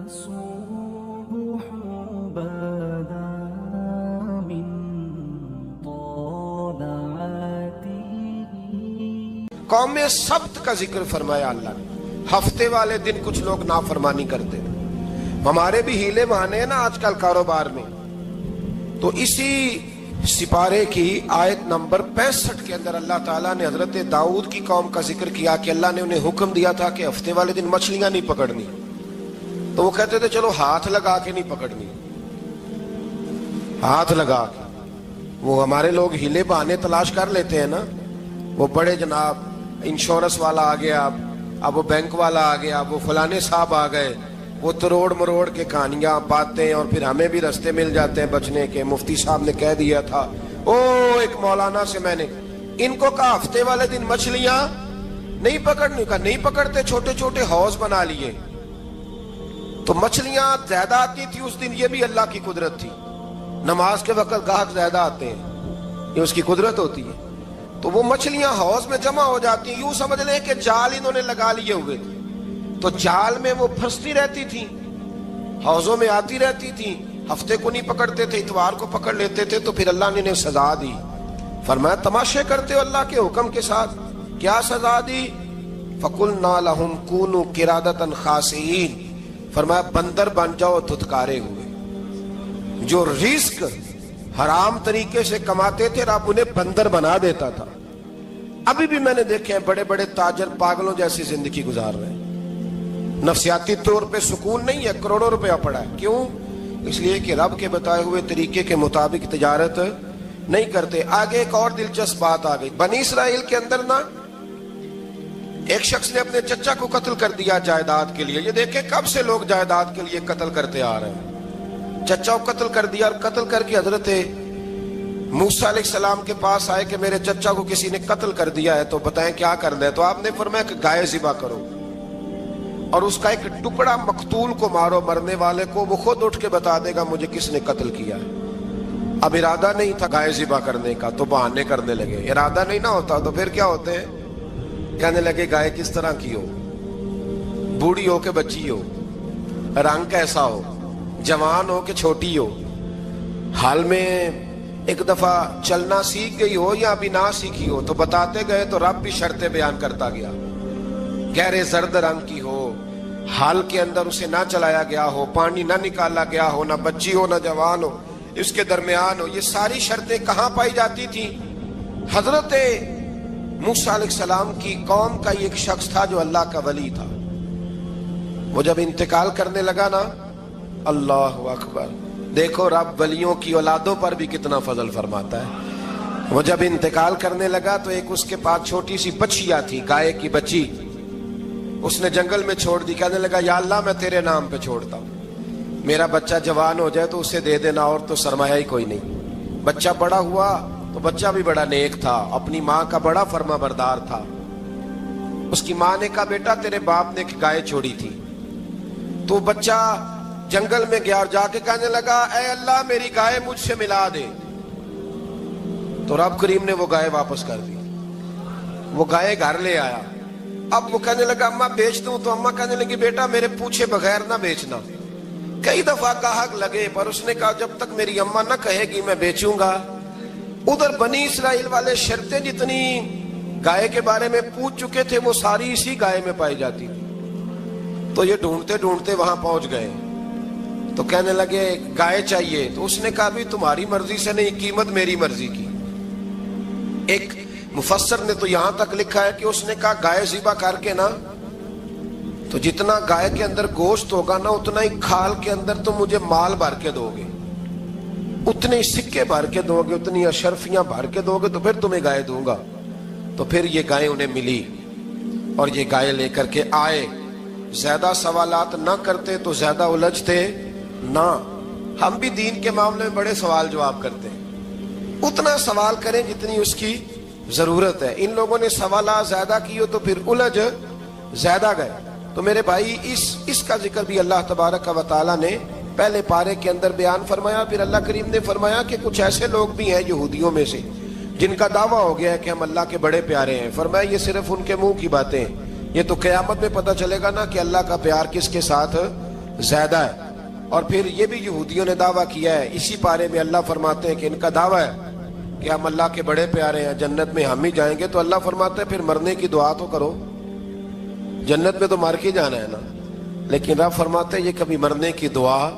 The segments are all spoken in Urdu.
الصبح بدا من طلعته. قوم میں سبت کا ذکر فرمایا اللہ نے. ہفتے والے دن کچھ لوگ نافرمانی کرتے ہیں. ہمارے بھی ہیلے بہانے ہیں نا آج کل کاروبار میں. تو اسی سپارے کی آیت نمبر 65 کے اندر اللہ تعالیٰ نے حضرت داؤد کی قوم کا ذکر کیا کہ اللہ نے انہیں حکم دیا تھا کہ ہفتے والے دن مچھلیاں نہیں پکڑنی. تو وہ کہتے تھے چلو ہاتھ لگا کے نہیں پکڑنی, ہاتھ لگا کے. وہ ہمارے لوگ ہیلے بہانے تلاش کر لیتے ہیں نا. وہ بڑے جناب انشورنس والا آ گیا, اب وہ بینک والا آ گیا, وہ فلانے صاحب آ گئے, وہ تروڑ مروڑ کے کہانیاں باتیں, اور پھر ہمیں بھی رستے مل جاتے ہیں بچنے کے. مفتی صاحب نے کہہ دیا تھا, ایک مولانا سے میں نے ان کو کہا ہفتے والے دن مچھلیاں نہیں پکڑنے کا. نہیں پکڑتے, چھوٹے چھوٹے حوض بنا لیے. تو مچھلیاں زیادہ آتی تھی اس دن, یہ بھی اللہ کی قدرت تھی. نماز کے وقت گاہک زیادہ آتے ہیں, یہ اس کی قدرت ہوتی ہے. تو وہ مچھلیاں حوض میں جمع ہو جاتی ہیں. یوں سمجھ لیں کہ جال انہوں نے لگا لیے ہوئے تھے. تو جال میں وہ پھنستی رہتی تھی, حوضوں میں آتی رہتی تھی. ہفتے کو نہیں پکڑتے تھے, اتوار کو پکڑ لیتے تھے. تو پھر اللہ نے انہیں سزا دی. فرمایا تماشے کرتے ہو اللہ کے حکم کے ساتھ. کیا سزا دی؟ فَقُلْنَا لَهُمْ كُونُوا قِرَادَةً خَاسِئِينَ. فرمایا بندر بن جاؤ دھتکارے ہوئے. جو رزق حرام طریقے سے کماتے تھے رب انہیں بندر بنا دیتا تھا. ابھی بھی میں نے دیکھے ہیں بڑے بڑے تاجر پاگلوں جیسی زندگی گزار رہے ہیں. نفسیاتی طور پہ سکون نہیں ہے, کروڑوں روپیہ پڑا ہے. کیوں؟ اس لیے کہ رب کے بتائے ہوئے طریقے کے مطابق تجارت نہیں کرتے. آگے ایک اور دلچسپ بات آ گئی. بنی اسرائیل کے اندر نا ایک شخص نے اپنے چچا کو قتل کر دیا جائیداد کے لیے. یہ دیکھیں کب سے لوگ جائیداد کے لیے قتل کرتے آ رہے ہیں. چچا کو قتل کر دیا, اور قتل کر کے حضرت موسیٰ علیہ السلام کے پاس آئے کہ میرے چچا کو کسی نے قتل کر دیا ہے, تو بتائیں کیا کرنا ہے. تو آپ نے فرمایا کہ گائے ذبح کرو, اور اس کا ایک ٹکڑا مقتول کو مارو, مرنے والے کو. وہ خود اٹھ کے بتا دے گا مجھے کس نے قتل کیا ہے. اب ارادہ نہیں تھا گائے ذبح کرنے کا, تو بہانے کرنے لگے. ارادہ نہیں نہ ہوتا تو پھر کیا ہوتے ہیں, کہنے لگے گائے کس طرح کی ہو, بوڑھی ہو کہ بچی ہو, رنگ کیسا ہو, جوان ہو کہ چھوٹی ہو, حال میں ایک دفعہ چلنا سیکھ گئی ہو یا ابھی نہ سیکھی ہو. تو بتاتے گئے تو رب بھی شرطیں بیان کرتا گیا. گہرے زرد رنگ کی ہو, حال کے اندر اسے نہ چلایا گیا ہو, پانی نہ نکالا گیا ہو, نہ بچی ہو نہ جوان ہو, اس کے درمیان ہو. یہ ساری شرطیں کہاں پائی جاتی تھی؟ حضرت موسیٰ علیہ السلام کی قوم کا ایک شخص تھا جو اللہ کا ولی تھا. وہ جب انتقال کرنے لگا نا, اللہ اکبر, دیکھو رب ولیوں کی اولادوں پر بھی کتنا فضل فرماتا ہے. وہ جب انتقال کرنے لگا تو ایک اس کے پاس چھوٹی سی بچیا تھی, گائے کی بچی. اس نے جنگل میں چھوڑ دی. کہنے لگا یا اللہ میں تیرے نام پہ چھوڑتا ہوں, میرا بچہ جوان ہو جائے تو اسے دے دینا, اور تو سرمایہ ہی کوئی نہیں. بچہ بڑا ہوا تو بچہ بھی بڑا نیک تھا, اپنی ماں کا بڑا فرما بردار تھا. اس کی ماں نے کہا بیٹا تیرے باپ نے ایک گائے چھوڑی تھی. تو بچہ جنگل میں گیا اور جا کے کہنے لگا اے اللہ میری گائے مجھ سے ملا دے. تو رب کریم نے وہ گائے واپس کر دی. وہ گائے گھر لے آیا. اب وہ کہنے لگا اماں بیچ دوں. تو اماں کہنے لگی بیٹا میرے پوچھے بغیر نہ بیچنا. کئی دفعہ گاہک لگے, پر اس نے کہا جب تک میری اماں نہ کہے گی میں بیچوں گا. ادھر بنی اسرائیل والے شرطیں جتنی گائے کے بارے میں پوچھ چکے تھے وہ ساری اسی گائے میں پائی جاتی تھی. تو یہ ڈھونڈتے ڈھونڈتے وہاں پہنچ گئے. تو کہنے لگے گائے چاہیے. تو اس نے کہا بھی تمہاری مرضی سے نہیں, قیمت میری مرضی کی. ایک مفسر نے تو یہاں تک لکھا ہے کہ اس نے کہا گائے ذبح کر کے نا, تو جتنا گائے کے اندر گوشت ہوگا نا اتنا ہی کھال کے اندر تو مجھے مال بھر کے دو گے, اتنے سکے بھر کے دو گے, اتنی اشرفیاں بھر کے دو گے, تو پھر تمہیں گائے دوں گا. تو پھر یہ گائے انہیں ملی اور یہ گائے لے کر کے آئے. زیادہ سوالات نہ کرتے تو زیادہ الجھتے نہ. ہم بھی دین کے معاملے میں بڑے سوال جواب کرتے ہیں. اتنا سوال کریں جتنی اس کی ضرورت ہے. ان لوگوں نے سوالات زیادہ کیے تو پھر الجھ زیادہ گئے. تو میرے بھائی اس کا ذکر بھی اللہ تبارک و تعالیٰ نے پہلے پارے کے اندر بیان فرمایا. پھر اللہ کریم نے فرمایا کہ کچھ ایسے لوگ بھی ہیں یہودیوں میں سے جن کا دعویٰ ہو گیا ہے کہ ہم اللہ کے بڑے پیارے ہیں. فرمایا یہ صرف ان کے منہ کی باتیں ہیں, یہ تو قیامت میں پتہ چلے گا نا کہ اللہ کا پیار کس کے ساتھ زیادہ ہے. اور پھر یہ بھی یہودیوں نے دعویٰ کیا ہے اسی پارے میں. اللہ فرماتے ہیں کہ ان کا دعویٰ ہے کہ ہم اللہ کے بڑے پیارے ہیں, جنت میں ہم ہی جائیں گے. تو اللہ فرماتے ہیں پھر مرنے کی دعا تو کرو, جنت میں تو مر کے جانا ہے نا. لیکن رب فرماتے ہیں یہ کبھی مرنے کی دعا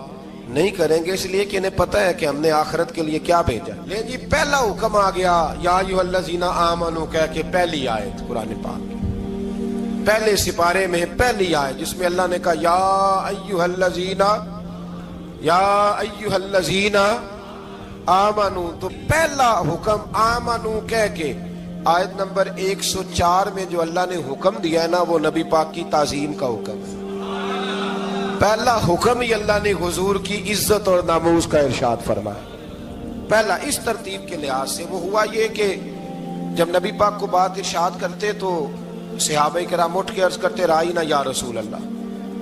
نہیں کریں گے, اس لیے کہ انہیں پتہ ہے کہ ہم نے آخرت کے لیے کیا بھیجا. لے جی پہلا حکم آ گیا یا ایھا الذین آمنوا کہہ کے, پہلی آیت قرآن پاک کی پہلے سپارے میں پہلی آیت جس میں اللہ نے کہا یا ایھا الذین آمنوا. تو پہلا حکم آمنوا کہہ کے آیت نمبر 104 میں جو اللہ نے حکم دیا ہے نا وہ نبی پاک کی تعظیم کا حکم ہے. پہلا حکم ہی اللہ نے حضور کی عزت اور ناموس کا ارشاد فرمایا. پہلا اس ترتیب کے لحاظ سے وہ ہوا یہ کہ جب نبی پاک کو بات ارشاد کرتے تو صحابہ کرام اٹھ کے عرض کرتے رائینا یا رسول اللہ,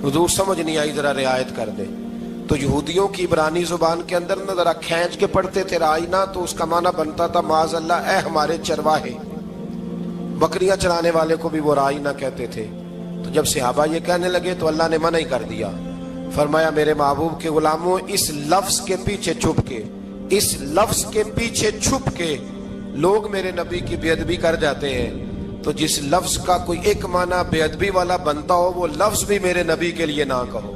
حضور سمجھ نہیں آئی ذرا رعایت کر دے. تو یہودیوں کی عبرانی زبان کے اندر نہ ذرا کھینچ کے پڑھتے تھے رائینا, تو اس کا معنی بنتا تھا معاذ اللہ اے ہمارے چرواہے. بکریاں چرانے والے کو بھی وہ رائینا کہتے تھے. تو جب صحابہ یہ کہنے لگے تو اللہ نے منع ہی کر دیا. فرمایا میرے محبوب کے غلاموں اس لفظ کے پیچھے چھپ کے, اس لفظ کے پیچھے چھپ کے لوگ میرے نبی کی بے ادبی کر جاتے ہیں. تو جس لفظ کا کوئی ایک معنی بے ادبی والا بنتا ہو وہ لفظ بھی میرے نبی کے لیے نہ کہو.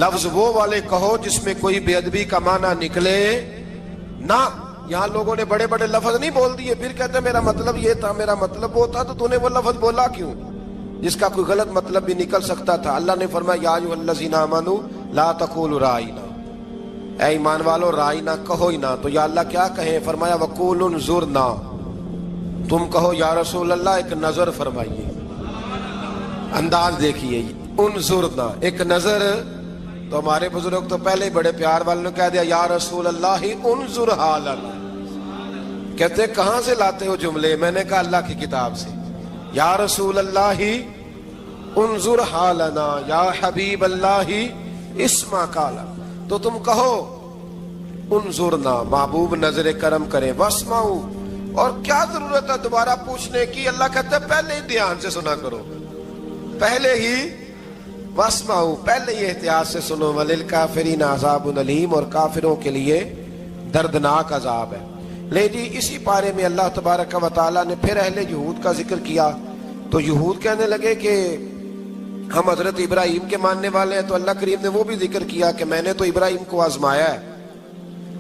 لفظ وہ والے کہو جس میں کوئی بے ادبی کا معنی نکلے نہ. یہاں لوگوں نے بڑے بڑے لفظ نہیں بول دیے پھر کہتے میرا مطلب یہ تھا, میرا مطلب وہ تھا. تو تو نے وہ لفظ بولا کیوں جس کا کوئی غلط مطلب بھی نکل سکتا تھا. اللہ نے فرمایا یا ایھا الذین آمنوا لا تقولوا رائینا, اے ایمان والو رائینا کہو ہی نہ. تو یا اللہ کیا کہیں؟ فرمایا وقولوا انظرنا, تم کہو یا رسول اللہ ایک نظر فرمائیے. انداز دیکھیے انظرنا ایک نظر. تو ہمارے بزرگ تو پہلے ہی بڑے پیار والوں نے کہہ دیا یا رسول اللہ انظر حالنا. کہتے کہاں سے لاتے ہو جملے؟ میں نے کہا اللہ کی کتاب سے. یا رسول اللہ انظر حالنا یا حبیب اللہ اسمع قالا. تو تم کہو انظرنا, محبوب نظر کرم کرے, واسمعوا, اور کیا ضرورت ہے دوبارہ پوچھنے کی؟ اللہ کہتا ہے پہلے ہی دھیان سے سنا کرو, پہلے ہی واسمعوا, پہلے ہی احتیاط سے سنو. وللکافرین عذاب علیم, اور کافروں کے لیے دردناک عذاب ہے. لے جی اسی پارے میں اللہ تبارک و تعالیٰ نے پھر اہل یہود کا ذکر کیا. تو یہود کہنے لگے کہ ہم حضرت ابراہیم کے ماننے والے ہیں. تو اللہ کریم نے وہ بھی ذکر کیا کہ میں نے تو ابراہیم کو آزمایا ہے.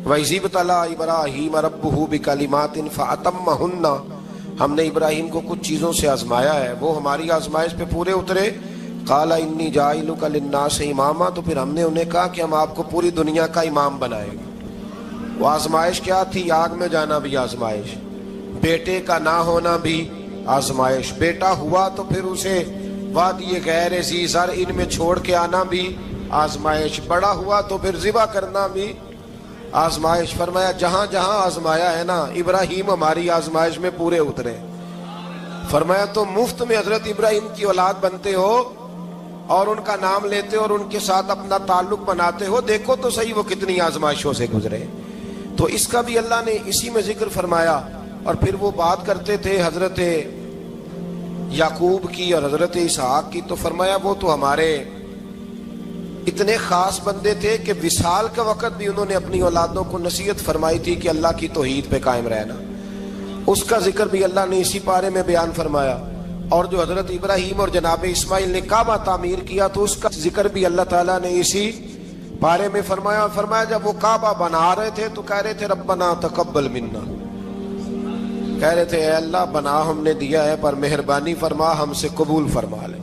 وَإِذِ ابْتَلَىٰ إِبْرَاهِيمَ رَبُّهُ بِكَلِمَاتٍ فَأَتَمَّهُنَّ, ہم نے ابراہیم کو کچھ چیزوں سے آزمایا ہے, وہ ہماری آزمائش پہ پورے اترے. قَالَ إِنِّي جَاعِلُكَ لِلنَّاسِ إِمَامًا, تو پھر ہم نے انہیں کہا کہ ہم آپ کو پوری دنیا کا امام بنائیں گے. وہ آزمائش کیا تھی؟ آگ میں جانا بھی آزمائش, بیٹے کا نہ ہونا بھی آزمائش, بیٹا ہوا تو پھر اسے وادی غیر ذی زرع ان میں چھوڑ کے آنا بھی آزمائش, بڑا ہوا تو پھر ذبح کرنا بھی آزمائش. فرمایا جہاں جہاں آزمایا ہے نا ابراہیم ہماری آزمائش میں پورے اترے. فرمایا تو مفت میں حضرت ابراہیم کی اولاد بنتے ہو اور ان کا نام لیتے ہو اور ان کے ساتھ اپنا تعلق بناتے ہو, دیکھو تو صحیح وہ کتنی آزمائشوں سے گزرے. تو اس کا بھی اللہ نے اسی میں ذکر فرمایا. اور پھر وہ بات کرتے تھے حضرت یعقوب کی اور حضرت اسحاق کی. تو فرمایا وہ تو ہمارے اتنے خاص بندے تھے کہ وصال کے وقت بھی انہوں نے اپنی اولادوں کو نصیحت فرمائی تھی کہ اللہ کی توحید پہ قائم رہنا. اس کا ذکر بھی اللہ نے اسی پارے میں بیان فرمایا. اور جو حضرت ابراہیم اور جناب اسماعیل نے کعبہ تعمیر کیا تو اس کا ذکر بھی اللہ تعالیٰ نے اسی پارے میں فرمایا. فرمایا جب وہ کعبہ بنا رہے تھے تو کہہ رہے تھے ربنا تقبل منا, کہہ رہے تھے اے اللہ بنا ہم نے دیا ہے پر مہربانی فرما ہم سے قبول فرما لے.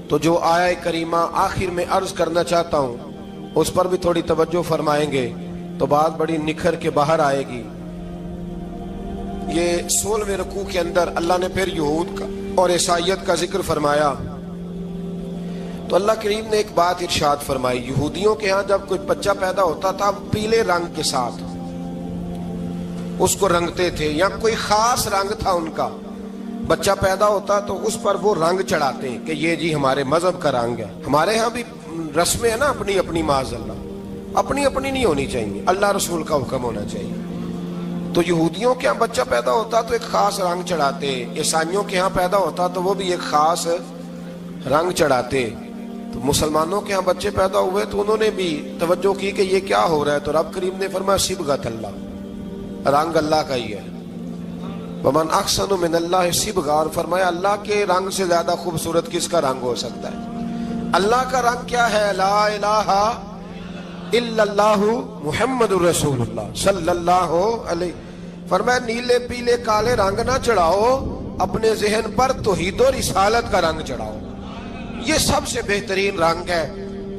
تو جو آیہ کریمہ آخر میں عرض کرنا چاہتا ہوں اس پر بھی تھوڑی توجہ فرمائیں گے تو بات بڑی نکھر کے باہر آئے گی. یہ 16ویں رکوع کے اندر اللہ نے پھر یہود کا اور عیسائیت کا ذکر فرمایا. تو اللہ کریم نے ایک بات ارشاد فرمائی. یہودیوں کے ہاں جب کوئی بچہ پیدا ہوتا تھا پیلے رنگ کے ساتھ اس کو رنگتے تھے, یا کوئی خاص رنگ تھا ان کا, بچہ پیدا ہوتا تو اس پر وہ رنگ چڑھاتے کہ یہ جی ہمارے مذہب کا رنگ ہے. ہمارے ہاں بھی رسمیں ہیں نا اپنی اپنی, معاذ اللہ اپنی اپنی نہیں ہونی چاہیے, اللہ رسول کا حکم ہونا چاہیے. تو یہودیوں کے ہاں بچہ پیدا ہوتا تو ایک خاص رنگ چڑھاتے, عیسائیوں کے ہاں پیدا ہوتا تو وہ بھی ایک خاص رنگ چڑھاتے. تو مسلمانوں کے ہاں بچے پیدا ہوئے تو انہوں نے بھی توجہ کی کہ یہ کیا ہو رہا ہے، تو رب کریم نے فرمایا صبغۃ اللہ، رنگ اللہ کا ہی ہے، ومن احسن من اللہ صبغہ، اور فرمایا اللہ کے رنگ سے زیادہ خوبصورت کس کا رنگ ہو سکتا ہے؟ اللہ کا رنگ کیا ہے؟ لا الہ الا اللہ محمد الرسول اللہ صلی اللہ علیہ، فرمایا نیلے پیلے کالے رنگ نہ چڑھاؤ، اپنے ذہن پر توحید و رسالت کا رنگ چڑھاؤ، یہ سب سے بہترین رنگ ہے۔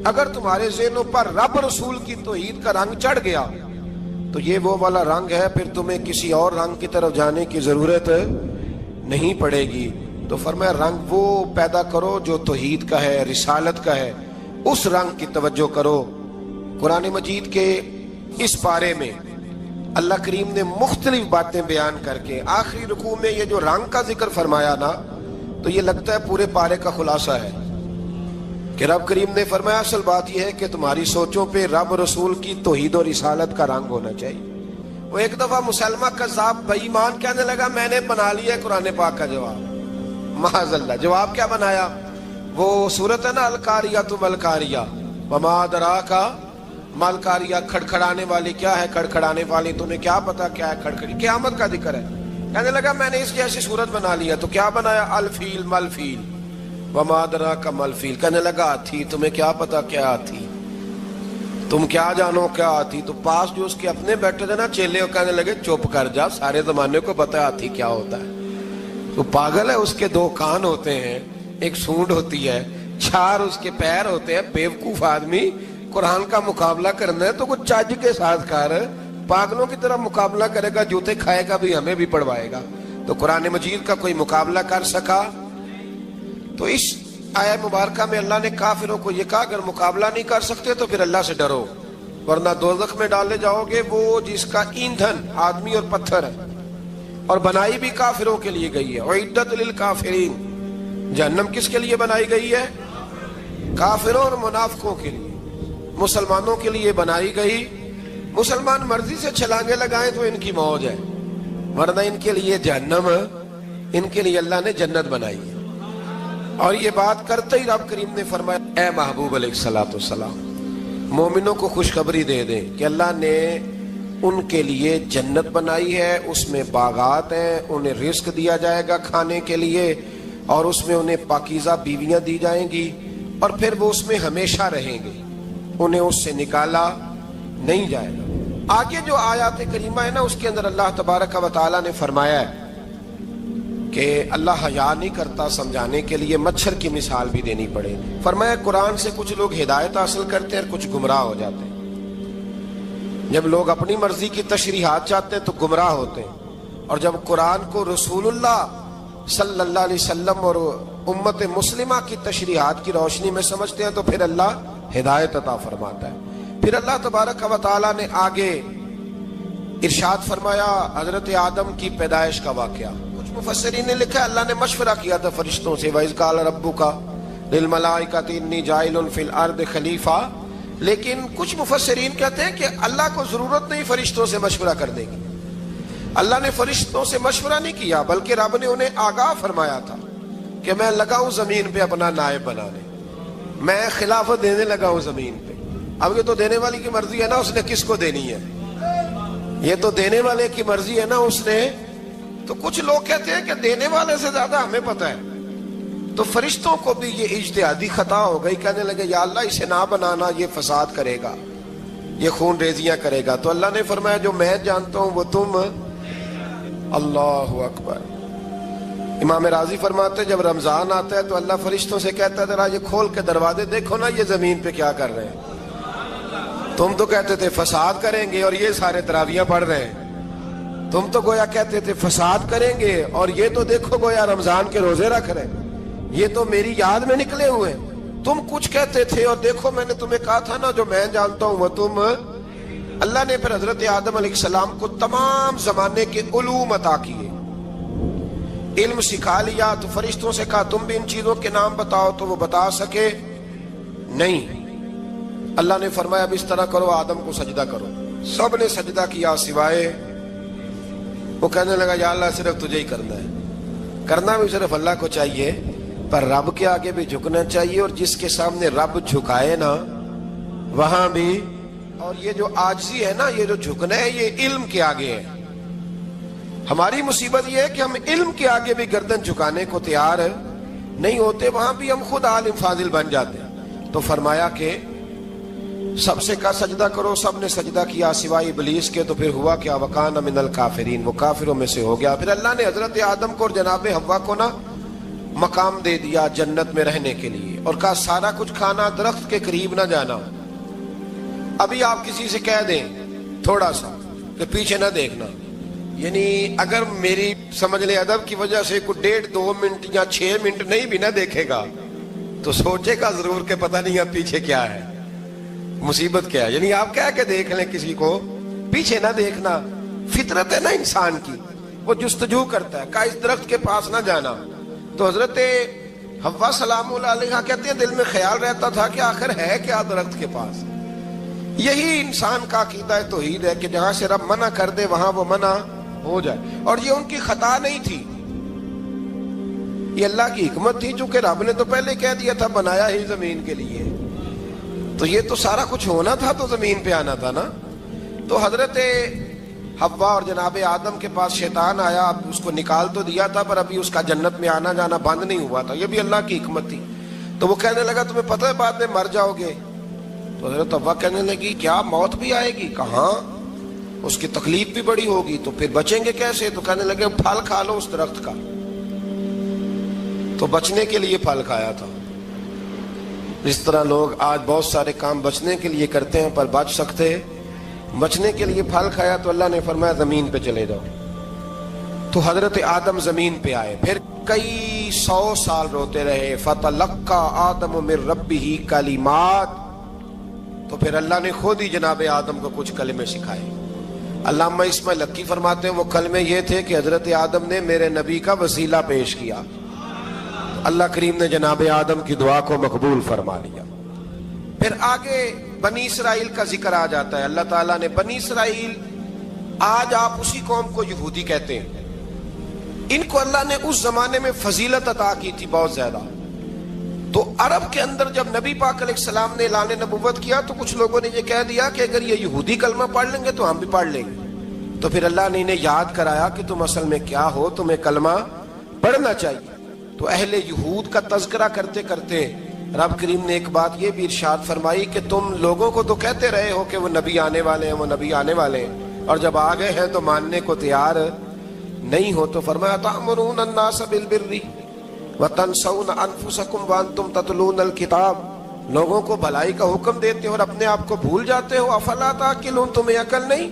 اگر تمہارے ذہنوں پر رب رسول کی توحید کا رنگ چڑھ گیا تو یہ وہ والا رنگ ہے، پھر تمہیں کسی اور رنگ کی طرف جانے کی ضرورت نہیں پڑے گی۔ تو فرمایا رنگ وہ پیدا کرو جو توحید کا ہے، رسالت کا ہے، اس رنگ کی توجہ کرو۔ قرآن مجید کے اس پارے میں اللہ کریم نے مختلف باتیں بیان کر کے آخری رکوع میں یہ جو رنگ کا ذکر فرمایا نا، تو یہ لگتا ہے پورے پارے کا خلاصہ ہے کہ رب کریم نے فرمایا اصل بات یہ ہے کہ تمہاری سوچوں پہ رب رسول کی توحید و رسالت کا رنگ ہونا چاہیے۔ وہ ایک دفعہ مسلمہ کذاب بے ایمان کہنے لگا میں نے بنا لیا ہے قرآن پاک کا جواب، معاذ اللہ۔ جواب کیا بنایا؟ وہ سورت ہے نا القاریۃ ما القاریۃ وما ادراک ما القاریۃ، کھڑکھڑانے والی کیا ہے؟ کھڑکھڑانے والی تمہیں کیا پتا کیا ہے؟ کھڑکھڑی قیامت کا ذکر ہے۔ کہنے لگا میں نے اس جیسی صورت بنا لیا، تو کیا بنایا؟ الفیل ملفیل وما ادراک ما الفیل، کہنے لگا ہاتھی، تمہیں کیا پتا کیا ہاتھی، تم کیا جانو کیا ہاتھی؟ تو پاس جو اس کے اپنے بیٹھے تھے نا چیلے، وہ کہنے لگے چپ کر جا، سارے زمانے کو پتا ہے ہاتھی کیا ہوتا ہے، تو پاگل ہے، اس کے دو کان ہوتے ہیں، ایک سونڈ ہوتی ہے، چار اس کے پیر ہوتے ہیں۔ بیوقوف آدمی قرآن کا مقابلہ کرنا ہے تو کچھ چج کے ساتھ کر، پاگلوں کی طرح مقابلہ کرے گا، جوتے کھائے گا بھی ہمیں بھی پڑھوائے گا۔ تو قرآن مجید کا کوئی مقابلہ کر سکا؟ تو اس آیہ مبارکہ میں اللہ نے کافروں کو یہ کہا اگر مقابلہ نہیں کر سکتے تو پھر اللہ سے ڈرو، ورنہ دوزخ میں ڈالے جاؤ گے، وہ جس کا ایندھن آدمی اور پتھر ہے، اور بنائی بھی کافروں کے لیے گئی ہے۔ اعدت للکافرین، جہنم کس کے لیے بنائی گئی ہے؟ کافروں اور منافقوں کے لیے، مسلمانوں کے لیے بنائی گئی۔ مسلمان مرضی سے چھلانگے لگائیں تو ان کی موج ہے، ورنہ ان کے لیے جہنم، ان کے لیے اللہ نے جنت بنائی ہے۔ اور یہ بات کرتے ہی رب کریم نے فرمایا اے محبوب علیہ الصلوۃ والسلام، مومنوں کو خوشخبری دے دیں کہ اللہ نے ان کے لیے جنت بنائی ہے، اس میں باغات ہیں، انہیں رزق دیا جائے گا کھانے کے لیے، اور اس میں انہیں پاکیزہ بیویاں دی جائیں گی، اور پھر وہ اس میں ہمیشہ رہیں گے، انہیں اس سے نکالا نہیں جائے گا۔ آگے جو آیات کریمہ ہے نا، اس کے اندر اللہ تبارک و تعالیٰ نے فرمایا ہے کہ اللہ حیا نہیں کرتا سمجھانے کے لیے، مچھر کی مثال بھی دینی پڑے۔ فرمایا قرآن سے کچھ لوگ ہدایت حاصل کرتے ہیں اور کچھ گمراہ ہو جاتے ہیں۔ جب لوگ اپنی مرضی کی تشریحات چاہتے ہیں تو گمراہ ہوتے ہیں، اور جب قرآن کو رسول اللہ صلی اللہ علیہ وسلم اور امت مسلمہ کی تشریحات کی روشنی میں سمجھتے ہیں تو پھر اللہ ہدایت عطا فرماتا ہے۔ پھر اللہ تبارک و تعالیٰ نے آگے ارشاد فرمایا حضرت آدم کی پیدائش کا واقعہ۔ کچھ مفسرین نے لکھا ہے اللہ نے مشورہ کیا تھا فرشتوں سے، وَإِذْ قَالَ رَبُّكَ لِلْمَلَائِكَةِ إِنِّي جَاعِلٌ فِي الْأَرْضِ خَلِيفَةً، لیکن کچھ مفسرین کہتے ہیں کہ اللہ کو ضرورت نہیں فرشتوں سے مشورہ کرنے کی، اللہ نے فرشتوں سے مشورہ نہیں کیا، بلکہ رب نے انہیں آگاہ فرمایا تھا کہ میں لگا ہوں زمین پہ اپنا نائب بنانے، میں خلافت دینے لگا ہوں زمین پہ۔ اب یہ تو دینے والی کی مرضی ہے نا، اس نے کس کو دینی ہے، یہ تو دینے والے کی مرضی ہے نا، اس نے۔ تو کچھ لوگ کہتے ہیں کہ دینے والے سے زیادہ ہمیں پتہ ہے، تو فرشتوں کو بھی یہ اجتہادی خطا ہو گئی، کہنے لگے یا اللہ اسے نہ بنانا، یہ فساد کرے گا، یہ خون ریزیاں کرے گا۔ تو اللہ نے فرمایا جو میں جانتا ہوں وہ تم، اللہ اکبر۔ امام راضی فرماتے جب رمضان آتا ہے تو اللہ فرشتوں سے کہتا ہے ذرا یہ کھول کے دروازے دیکھو نا یہ زمین پہ کیا کر رہے ہیں، تم تو کہتے تھے فساد کریں گے اور یہ سارے تراویحیں پڑھ رہے ہیں، تم تو گویا کہتے تھے فساد کریں گے اور یہ تو دیکھو گویا رمضان کے روزے رکھ رہے ہیں، یہ تو میری یاد میں نکلے ہوئے ہیں، تم کچھ کہتے تھے اور دیکھو میں نے تمہیں کہا تھا نا جو میں جانتا ہوں وہ تم۔ اللہ نے پھر حضرت آدم علیہ السلام کو تمام زمانے کے علوم عطا کیے، علم سکھا لیا، تو فرشتوں سے کہا تم بھی ان چیزوں کے نام بتاؤ، تو وہ بتا سکے نہیں۔ اللہ نے فرمایا اب اس طرح کرو آدم کو سجدہ کرو، سب نے سجدہ کیا سوائے، وہ کہنے لگا یا اللہ صرف تجھے ہی کرنا ہے، کرنا بھی صرف اللہ کو چاہیے، پر رب کے آگے بھی جھکنا چاہیے، اور جس کے سامنے رب جھکائے نا وہاں بھی. اور یہ جو عاجزی ہے نا، یہ جو جھکنا ہے، یہ علم کے آگے ہے. ہماری مصیبت یہ ہے کہ ہم علم کے آگے بھی گردن جھکانے کو تیار نہیں ہوتے، وہاں بھی ہم خود عالم فاضل بن جاتے ہیں. تو فرمایا کہ سب سے کہا سجدہ کرو، سب نے سجدہ کیا سوائے ابلیس کے. تو پھر ہوا کیا؟ وکان من الکافرین، وہ کافروں میں سے ہو گیا. پھر اللہ نے حضرت آدم کو اور جناب حوا کو نا مقام دے دیا جنت میں رہنے کے لیے، اور کہا سارا کچھ کھانا، درخت کے قریب نہ جانا. ابھی آپ کسی سے کہہ دیں تھوڑا سا کہ پیچھے نہ دیکھنا، یعنی اگر میری سمجھ لے ادب کی وجہ سے کوئی 1.5-2 منٹ یا 6 منٹ نہیں بھی نہ دیکھے گا تو سوچے گا ضرور کہ پتہ نہیں اب پیچھے کیا ہے، مصیبت کیا ہے. یعنی آپ کہہ کے دیکھ لیں کسی کو، پیچھے نہ دیکھنا. فطرت ہے نا انسان کی، وہ جستجو کرتا ہے، کہا اس درخت کے پاس نہ جانا. تو حضرت حوا سلام اللہ علیہ کہتے ہیں دل میں خیال رہتا تھا کہ آخر ہے کیا درخت کے پاس. یہی انسان کا عقیدہ توحید ہے کہ جہاں سے رب منع کر دے وہاں وہ منع ہو جائے. اور یہ ان کی خطا نہیں تھی، یہ اللہ کی حکمت تھی، چونکہ رب نے تو پہلے کہہ دیا تھا بنایا ہی زمین کے لیے، تو یہ تو سارا کچھ ہونا تھا تو زمین پہ آنا تھا نا. تو حضرت حوا اور جناب آدم کے پاس شیطان آیا، اب اس کو نکال تو دیا تھا پر ابھی اس کا جنت میں آنا جانا بند نہیں ہوا تھا، یہ بھی اللہ کی حکمت تھی. تو وہ کہنے لگا تمہیں پتہ ہے بعد میں مر جاؤ گے. تو حضرت حوا کہنے لگی کیا موت بھی آئے گی؟ کہاں، اس کی تکلیف بھی بڑی ہوگی، تو پھر بچیں گے کیسے؟ تو کہنے لگے پھل کھا لو اس درخت کا. تو بچنے کے لیے پھل کھایا تھا. اس طرح لوگ آج بہت سارے کام بچنے کے لیے کرتے ہیں پر بچ سکتے، بچنے کے لیے پھل کھایا تو اللہ نے فرمایا زمین پہ چلے جاؤ. تو حضرت آدم زمین پہ آئے، پھر کئی 100 سال روتے رہے. فَتَلَقَّى آدَمُ مِن رَبِّهِ کَلِمَاتٍ، تو پھر اللہ نے خود ہی جناب آدم کو کچھ کلمے سکھائے. علامہ اسماعیل حقی فرماتے ہیں وہ کلمے یہ تھے کہ حضرت آدم نے میرے نبی کا وسیلہ پیش کیا، اللہ کریم نے جناب آدم کی دعا کو مقبول فرما لیا. پھر آگے بنی اسرائیل کا ذکر آ جاتا ہے. اللہ تعالیٰ نے بنی اسرائیل، آج آپ اسی قوم کو یہودی کہتے ہیں، ان کو اللہ نے اس زمانے میں فضیلت عطا کی تھی بہت زیادہ. تو عرب کے اندر جب نبی پاک علیہ السلام نے اعلان نبوت کیا تو کچھ لوگوں نے یہ کہہ دیا کہ اگر یہ یہودی کلمہ پڑھ لیں گے تو ہم بھی پڑھ لیں گے. تو پھر اللہ نے انہیں یاد کرایا کہ تم اصل میں کیا ہو، تمہیں کلمہ پڑھنا چاہیے. تو اہل یہود کا تذکرہ کرتے کرتے رب کریم نے ایک بات یہ بھی ارشاد فرمائی کہ تم لوگوں کو تو کہتے رہے ہو کہ وہ نبی آنے والے ہیں، وہ نبی آنے والے ہیں، اور جب آ گئے ہیں تو ماننے کو تیار نہیں ہو. تو فرمایا تأمرون الناس بالبر وتنسون انفسکم وانتم تتلون الکتاب، لوگوں کو بھلائی کا حکم دیتے ہو اور اپنے آپ کو بھول جاتے ہو. افلا تعقلون، تمہیں عقل نہیں؟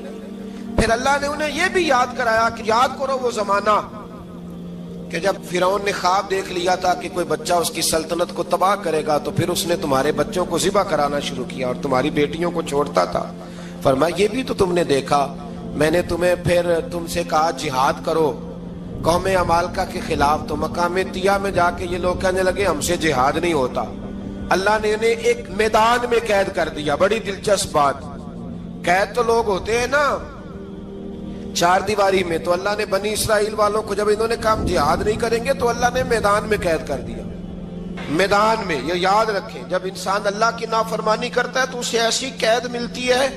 پھر اللہ نے انہیں یہ بھی یاد کرایا کہ یاد کرو وہ زمانہ کہ جب فرعون نے خواب دیکھ لیا تھا کہ کوئی بچہ اس کی سلطنت کو تباہ کرے گا، تو پھر اس نے تمہارے بچوں کو ذبح کرانا شروع کیا اور تمہاری بیٹیوں کو چھوڑتا تھا. فرمایا یہ بھی تو تم نے دیکھا، میں نے تمہیں پھر تم سے کہا جہاد کرو قوم عمالقہ کے خلاف، تو مقام طیہ میں جا کے یہ لوگ کہنے لگے ہم سے جہاد نہیں ہوتا. اللہ نے انہیں ایک میدان میں قید کر دیا. بڑی دلچسپ بات، قید تو لوگ ہوتے ہیں نا چار دیواری میں، تو اللہ نے بنی اسرائیل والوں کو جب انہوں نے کہا جہاد نہیں کریں گے تو اللہ نے میدان میں قید کر دیا. میدان میں، یہ یاد رکھیں، جب انسان اللہ کی نافرمانی کرتا ہے تو اسے ایسی قید ملتی ہے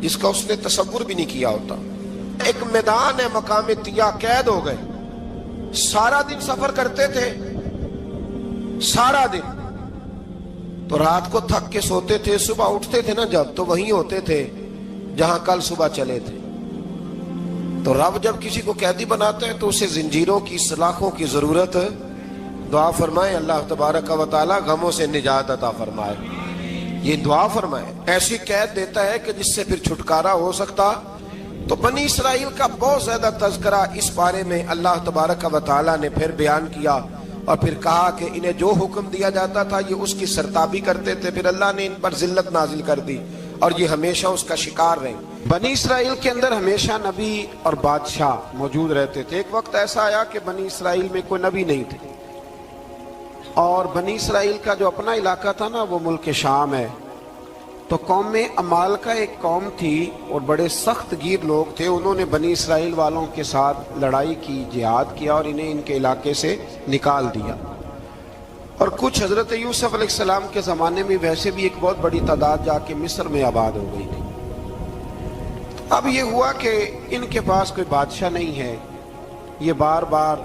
جس کا اس نے تصور بھی نہیں کیا ہوتا. ایک میدان ہے مقام طیہ، قید ہو گئے. سارا دن سفر کرتے تھے، سارا دن، تو رات کو تھک کے سوتے تھے، صبح اٹھتے تھے نا جب، تو وہیں ہوتے تھے جہاں کل صبح چلے تھے. تو رب جب کسی کو قیدی بناتا ہے تو اسے زنجیروں کی، سلاخوں کی ضرورت. دعا فرمائے اللہ تبارک و تعالی غموں سے نجات عطا فرمائے. یہ دعا فرمائے، ایسی قید دیتا ہے کہ جس سے پھر چھٹکارا ہو سکتا. تو بنی اسرائیل کا بہت زیادہ تذکرہ اس بارے میں اللہ تبارک و تعالی نے پھر بیان کیا، اور پھر کہا کہ انہیں جو حکم دیا جاتا تھا یہ اس کی سرتابی کرتے تھے. پھر اللہ نے ان پر ذلت نازل کر دی اور یہ ہمیشہ اس کا شکار رہے. بنی اسرائیل کے اندر ہمیشہ نبی اور بادشاہ موجود رہتے تھے. ایک وقت ایسا آیا کہ بنی اسرائیل میں کوئی نبی نہیں تھے، اور بنی اسرائیل کا جو اپنا علاقہ تھا نا وہ ملک شام ہے. تو قوم عمالقہ ایک قوم تھی اور بڑے سخت گیر لوگ تھے. انہوں نے بنی اسرائیل والوں کے ساتھ لڑائی کی، جہاد کیا اور انہیں ان کے علاقے سے نکال دیا. اور کچھ حضرت یوسف علیہ السلام کے زمانے میں ویسے بھی ایک بہت بڑی تعداد جا کے مصر میں آباد ہو گئی تھی۔ اب یہ ہوا کہ ان کے پاس کوئی بادشاہ نہیں ہے، یہ بار بار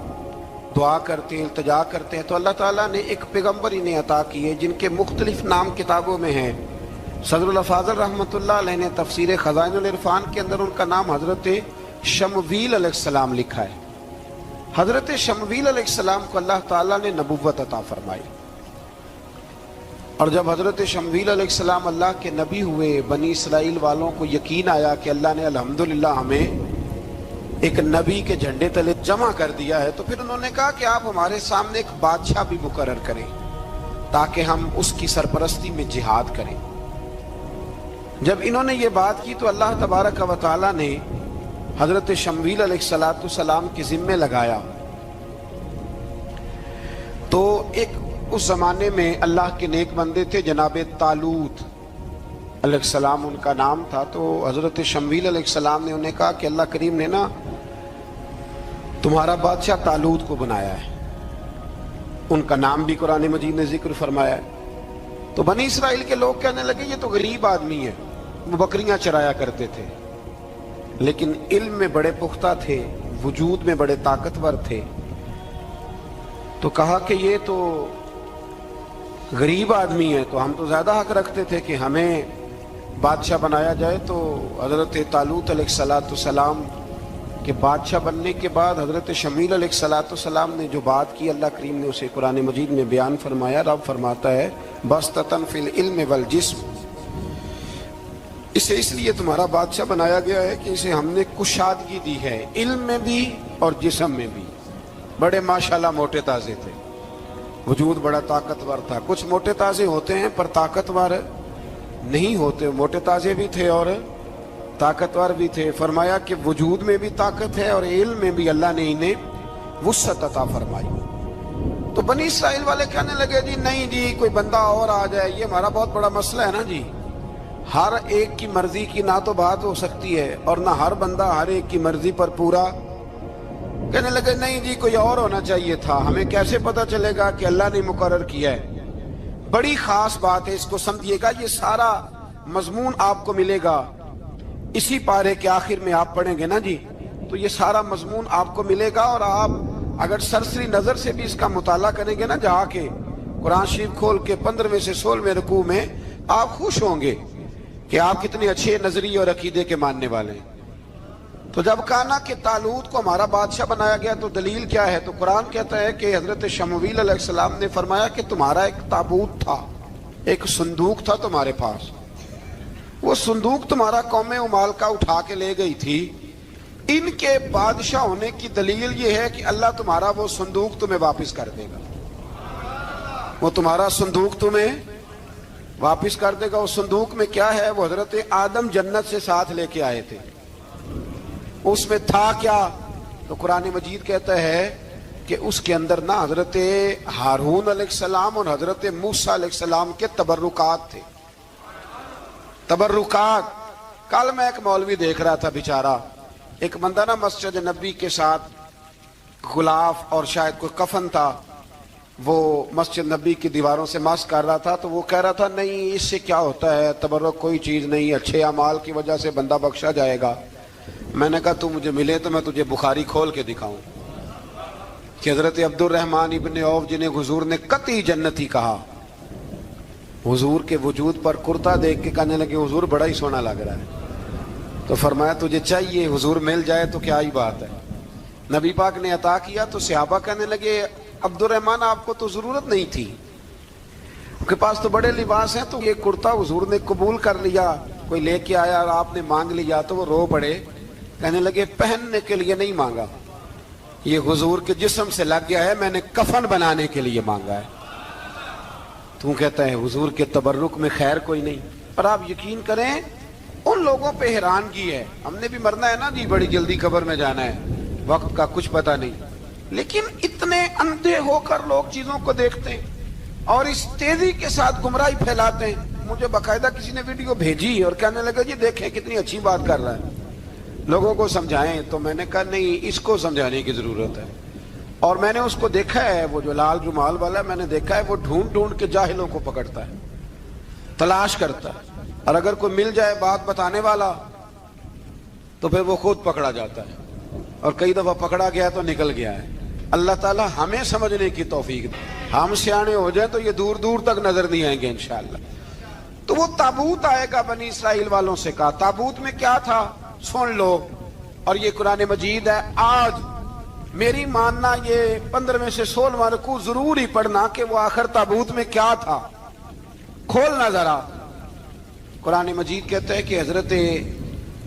دعا کرتے ہیں، التجا کرتے ہیں، تو اللہ تعالیٰ نے ایک پیغمبر انہیں عطا کیے جن کے مختلف نام کتابوں میں ہیں۔ صدر الافاضل رحمۃ اللہ علیہ نے تفسیر خزائن العرفان کے اندر ان کا نام حضرت شمویل علیہ السلام لکھا ہے۔ حضرت شمویل علیہ السلام کو اللہ تعالیٰ نے نبوت عطا فرمائی، اور جب حضرت شمویل علیہ السلام اللہ کے نبی ہوئے، بنی اسرائیل والوں کو یقین آیا کہ اللہ نے الحمدللہ ہمیں ایک نبی کے جھنڈے تلے جمع کر دیا ہے، تو پھر انہوں نے کہا کہ آپ ہمارے سامنے ایک بادشاہ بھی مقرر کریں تاکہ ہم اس کی سرپرستی میں جہاد کریں۔ جب انہوں نے یہ بات کی تو اللہ تبارک و تعالیٰ نے حضرت شمویل علیہ السلام کے ذمے لگایا۔ تو ایک اس زمانے میں اللہ کے نیک بندے تھے، جناب طالوت علیہ السلام ان کا نام تھا۔ تو حضرت شمویل علیہ السلام نے انہیں کہا کہ اللہ کریم نے نا تمہارا بادشاہ طالوت کو بنایا ہے، ان کا نام بھی قرآن مجید نے ذکر فرمایا ہے۔ تو بنی اسرائیل کے لوگ کہنے لگے یہ تو غریب آدمی ہے، وہ بکریاں چرایا کرتے تھے، لیکن علم میں بڑے پختہ تھے، وجود میں بڑے طاقتور تھے۔ تو کہا کہ یہ تو غریب آدمی ہے، تو ہم تو زیادہ حق رکھتے تھے کہ ہمیں بادشاہ بنایا جائے۔ تو حضرت طالوت علیہ السلام کے بادشاہ بننے کے بعد حضرت شمویل علیہ السلام نے جو بات کی، اللہ کریم نے اسے قرآن مجید میں بیان فرمایا۔ رب فرماتا ہے بسطۃ فی العلم والجسم، اسے اس لیے تمہارا بادشاہ بنایا گیا ہے کہ اسے ہم نے کشادگی دی ہے، علم میں بھی اور جسم میں بھی۔ بڑے ماشاءاللہ موٹے تازے تھے، وجود بڑا طاقتور تھا۔ کچھ موٹے تازے ہوتے ہیں پر طاقتور نہیں ہوتے، موٹے تازے بھی تھے اور طاقتور بھی تھے۔ فرمایا کہ وجود میں بھی طاقت ہے اور علم میں بھی اللہ نے انہیں وسعت عطا فرمائی۔ تو بنی اسرائیل والے کہنے لگے جی نہیں جی کوئی بندہ اور آ جائے، یہ ہمارا بہت بڑا مسئلہ ہے نا جی، ہر ایک کی مرضی کی نہ تو بات ہو سکتی ہے اور نہ ہر بندہ ہر ایک کی مرضی پر پورا۔ کہنے لگے نہیں جی کوئی اور ہونا چاہیے تھا، ہمیں کیسے پتا چلے گا کہ اللہ نے مقرر کیا ہے؟ بڑی خاص بات ہے، اس کو سمجھیے گا، یہ سارا مضمون آپ کو ملے گا اسی پارے کے آخر میں، آپ پڑھیں گے نا جی تو یہ سارا مضمون آپ کو ملے گا، اور آپ اگر سرسری نظر سے بھی اس کا مطالعہ کریں گے نا، جا کے قرآن شریف کھول کے 15ویں سے 16ویں رکوع میں، آپ خوش ہوں گے کہ آپ کتنے اچھے نظریے اور عقیدے کے ماننے والے ہیں۔ تو جب کہا نا کہ طالوت کو ہمارا بادشاہ بنایا گیا تو دلیل کیا ہے؟ تو قرآن کہتا ہے کہ حضرت شمویل علیہ السلام نے فرمایا کہ تمہارا ایک تابوت تھا، ایک صندوق تھا تمہارے پاس، وہ صندوق تمہارا قوم عمالقہ اٹھا کے لے گئی تھی، ان کے بادشاہ ہونے کی دلیل یہ ہے کہ اللہ تمہارا وہ صندوق تمہیں واپس کر دے گا، وہ تمہارا صندوق تمہیں واپس کر دے گا۔ اس صندوق میں کیا ہے؟ وہ حضرت آدم جنت سے ساتھ لے کے آئے تھے، اس میں تھا کیا؟ تو قرآن مجید کہتا ہے کہ اس کے اندر نا حضرت ہارون علیہ السلام اور حضرت موسیٰ علیہ السلام کے تبرکات تھے۔ تبرکات، کل میں ایک مولوی دیکھ رہا تھا بیچارہ، ایک بندہ نا مسجد نبی کے ساتھ غلاف اور شاید کوئی کفن تھا، وہ مسجد نبی کی دیواروں سے مس کر رہا تھا، تو وہ کہہ رہا تھا نہیں اس سے کیا ہوتا ہے، تبرک کوئی چیز نہیں، اچھے اعمال کی وجہ سے بندہ بخشا جائے گا۔ میں نے کہا تو مجھے ملے تو میں تجھے بخاری کھول کے دکھاؤں کہ حضرت عبد الرحمن ابن عوف جنہیں حضور نے قطعی جنتی کہا، حضور کے وجود پر کرتا دیکھ کے کہنے لگے حضور بڑا ہی سونا لگ رہا ہے، تو فرمایا تجھے چاہیے حضور مل جائے تو کیا ہی بات ہے۔ نبی پاک نے عطا کیا تو صحابہ کہنے لگے عبد الرحمن آپ کو تو ضرورت نہیں تھی، آپ کے پاس تو بڑے لباس ہیں، تو یہ کرتا حضور نے قبول کر لیا، کوئی لے کے آیا اور آپ نے مانگ لیا، تو وہ رو پڑے، کہنے لگے پہننے کے لیے نہیں مانگا، یہ حضور کے جسم سے لگ گیا ہے، میں نے کفن بنانے کے لیے مانگا ہے۔ تو کہتا ہے حضور کے تبرک میں خیر کوئی نہیں۔ اور آپ یقین کریں ان لوگوں پہ حیرانگی ہے، ہم نے بھی مرنا ہے نا جی، بڑی جلدی قبر میں جانا ہے، وقت کا کچھ پتہ نہیں، لیکن اتنے اندھے ہو کر لوگ چیزوں کو دیکھتے ہیں اور اس تیزی کے ساتھ گمراہی پھیلاتے ہیں۔ مجھے باقاعدہ کسی نے ویڈیو بھیجی اور کہنے لگا جی دیکھیں کتنی اچھی بات کر رہا ہے، لوگوں کو سمجھائیں۔ تو میں نے کہا نہیں، اس کو سمجھانے کی ضرورت ہے، اور میں نے اس کو دیکھا ہے, وہ جو لال رومال والا, میں نے دیکھا ہے وہ ڈھونڈ ڈھونڈ کے جاہلوں کو پکڑتا ہے, تلاش کرتا ہے, اور اگر کوئی مل جائے بات بتانے والا تو پھر وہ خود پکڑا جاتا ہے, اور کئی دفعہ پکڑا گیا تو نکل گیا ہے. اللہ تعالی ہمیں سمجھنے کی توفیق دے, ہم سیانے ہو جائیں تو یہ دور دور تک نظر نہیں آئیں گے انشاءاللہ. تو وہ تابوت آئے گا, بنی اسرائیل والوں سے کہا تابوت میں کیا تھا سن لو, اور یہ قرآن مجید ہے. آج میری ماننا یہ 15 سے 16 رکوع ضرور ہی پڑھنا کہ وہ آخر تابوت میں کیا تھا, کھولنا ذرا. قرآن مجید کہتے ہیں کہ حضرت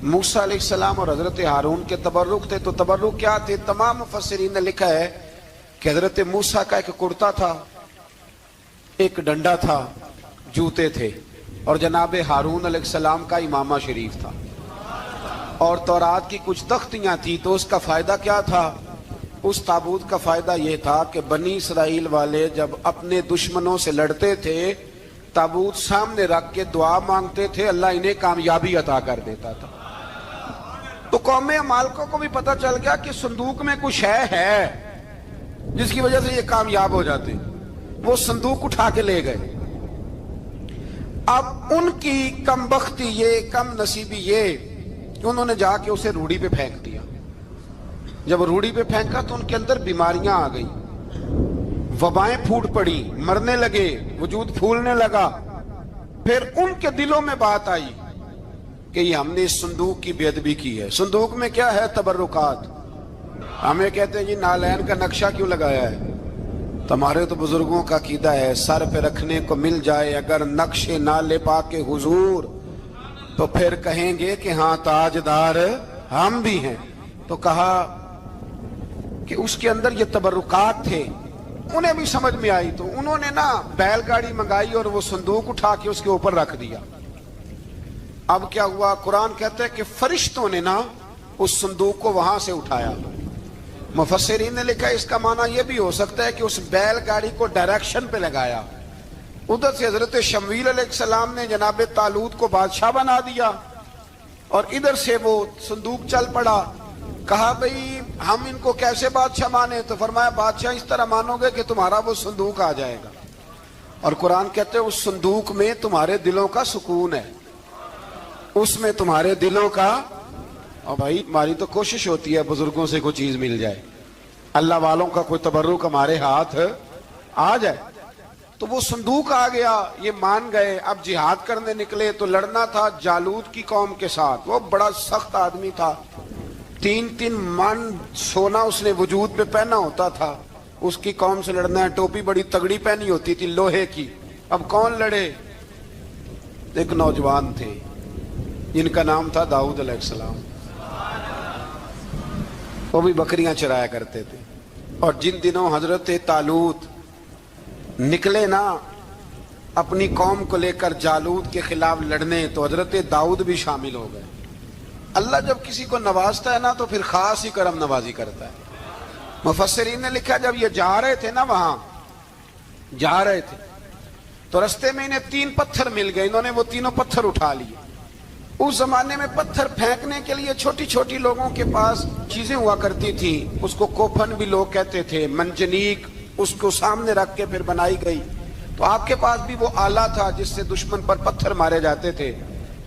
موسیٰ علیہ السلام اور حضرت ہارون کے تبرک تھے. تو تبرک کیا تھے؟ تمام مفسرین نے لکھا ہے کہ حضرت موسیٰ کا ایک کرتا تھا, ایک ڈنڈا تھا, جوتے تھے, اور جناب ہارون علیہ السلام کا امامہ شریف تھا, اور تورات کی کچھ تختیاں تھیں. تو اس کا فائدہ کیا تھا؟ اس تابوت کا فائدہ یہ تھا کہ بنی اسرائیل والے جب اپنے دشمنوں سے لڑتے تھے تابوت سامنے رکھ کے دعا مانگتے تھے, اللہ انہیں کامیابی عطا کر دیتا تھا. تو قوم عمالقہ کو بھی پتہ چل گیا کہ صندوق میں کچھ شے ہے جس کی وجہ سے یہ کامیاب ہو جاتے. وہ صندوق اٹھا کے لے گئے. اب ان کی کم بختی یہ, کم نصیبی یہ کہ انہوں نے جا کے اسے روڑی پہ پھینک دیا. جب روڑی پہ پھینکا تو ان کے اندر بیماریاں آ گئیں, وبائیں پھوٹ پڑی, مرنے لگے, وجود پھولنے لگا. پھر ان کے دلوں میں بات آئی کہ یہ ہم نے اس صندوق کی بے ادبی کی ہے. صندوق میں کیا ہے؟ تبرکات. ہمیں کہتے ہیں جی نالین کا نقشہ کیوں لگایا ہے؟ تمہارے تو بزرگوں کا عقیدہ ہے سر پہ رکھنے کو مل جائے اگر نقش نالے پاک حضور تو پھر کہیں گے کہ ہاں تاجدار ہم بھی ہیں. تو کہا کہ اس کے اندر یہ تبرکات تھے. انہیں بھی سمجھ میں آئی تو انہوں نے نا بیل گاڑی منگائی اور وہ صندوق اٹھا کے اس کے اوپر رکھ دیا. اب کیا ہوا؟ قرآن کہتا ہے کہ فرشتوں نے نا اس صندوق کو وہاں سے اٹھایا. مفسرین نے لکھا اس کا معنی یہ بھی ہو سکتا ہے کہ اس بیل گاڑی کو ڈائریکشن پہ لگایا. ادھر سے حضرت شمویل علیہ السلام نے جناب طالوت کو بادشاہ بنا دیا, اور ادھر سے وہ صندوق چل پڑا. کہا بھئی ہم ان کو کیسے بادشاہ مانے؟ تو فرمایا بادشاہ اس طرح مانو گے کہ تمہارا وہ صندوق آ جائے گا. اور قرآن کہتے ہیں اس صندوق میں تمہارے دلوں کا سکون ہے, اس میں تمہارے دلوں کا. اور بھائی ہماری تو کوشش ہوتی ہے بزرگوں سے کوئی چیز مل جائے, اللہ والوں کا کوئی تبرک ہمارے ہاتھ آ جائے. تو وہ صندوق آ گیا, یہ مان گئے. اب جہاد کرنے نکلے تو لڑنا تھا جالوت کی قوم کے ساتھ. وہ بڑا سخت آدمی تھا, 3 من سونا اس نے وجود پہ پہنا ہوتا تھا. اس کی قوم سے لڑنا ہے, ٹوپی بڑی تگڑی پہنی ہوتی تھی لوہے کی. اب کون لڑے؟ ایک نوجوان تھے جن کا نام تھا داؤد علیہ السلام. وہ بھی بکریاں چرایا کرتے تھے. اور جن دنوں حضرت طالوت نکلے نا اپنی قوم کو لے کر جالوت کے خلاف لڑنے تو حضرت داؤد بھی شامل ہو گئے. اللہ جب کسی کو نوازتا ہے نا تو پھر خاص ہی کرم نوازی کرتا ہے. مفسرین نے لکھا جب یہ جا رہے تھے نا, وہاں جا رہے تھے تو رستے میں انہیں 3 پتھر مل گئے. انہوں نے وہ تینوں پتھر اٹھا لیے. اس زمانے میں پتھر پھینکنے کے لیے چھوٹی چھوٹی لوگوں کے پاس چیزیں ہوا کرتی تھی. اس کو کوپھن بھی لوگ کہتے تھے, منجنیک, اس کو سامنے رکھ کے پھر بنائی گئی. تو آپ کے پاس بھی وہ آلہ تھا جس سے دشمن پر پتھر مارے جاتے تھے.